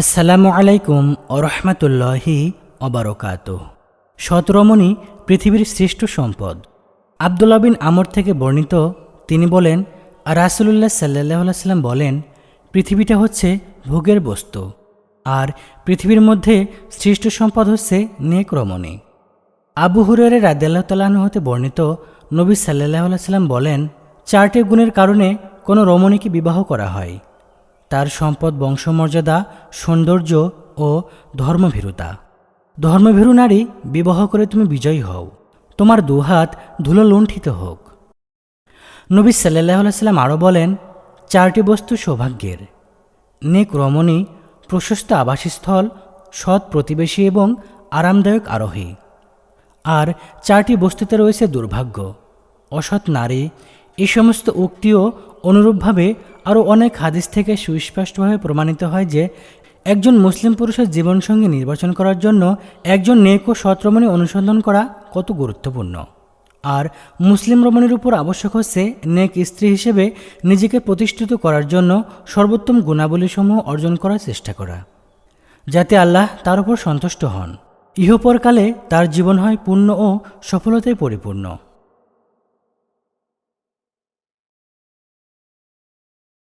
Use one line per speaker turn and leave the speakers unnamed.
আসসালামু আলাইকুম ওরহমতুল্লাহি অবরকাতুহ। সৎ রমণী পৃথিবীর শ্রেষ্ঠ সম্পদ। আব্দুল্লাহ বিন আমর থেকে বর্ণিত, তিনি বলেন, রাসূলুল্লাহ সাল্লাল্লাহু আলাইহি সাল্লাম বলেন, পৃথিবীটা হচ্ছে ভোগের বস্তু, আর পৃথিবীর মধ্যে শ্রেষ্ঠ সম্পদ হচ্ছে নেক রমণী। আবু হুরায়রা রাদিয়াল্লাহু তাআলা আনহু হতে বর্ণিত, নবী সাল্লাল্লাহু আলাইহি সাল্লাম বলেন, 4টি গুণের কারণে কোনো রমণীকে বিবাহ করা হয়: তার সম্পদ, বংশমর্যাদা, সৌন্দর্য ও ধর্মভীরুতা। ধর্মভীরু নারী বিবাহ করে তুমি বিজয়ী হও, তোমার দুহাত ধুলো লুণ্ঠিত হোক। নবী সাল্লাল্লাহু আলাইহি সাল্লাম আরও বলেন, 4টি বস্তু সৌভাগ্যের: নেক রমণী, প্রশস্ত আবাসস্থল, সৎ প্রতিবেশী এবং আরামদায়ক আরোহী। আর 4টি বস্তুতে রয়েছে দুর্ভাগ্য, অসৎ নারী। এই সমস্ত উক্তিও অনুরূপভাবে আরও অনেক হাদিস থেকে সুস্পষ্টভাবে প্রমাণিত হয় যে একজন মুসলিম পুরুষের জীবনসঙ্গী নির্বাচন করার জন্য একজন নেক ও সৎ রমণী অনুসন্ধান করা কত গুরুত্বপূর্ণ। আর মুসলিম রমণীর উপর আবশ্যক হচ্ছে নেক স্ত্রী হিসেবে নিজেকে প্রতিষ্ঠিত করার জন্য সর্বোত্তম গুণাবলীসমূহ অর্জন করার চেষ্টা করা, যাতে আল্লাহ তার উপর সন্তুষ্ট হন, ইহপরকালে তার জীবন হয় পূর্ণ ও সফলতায় পরিপূর্ণ।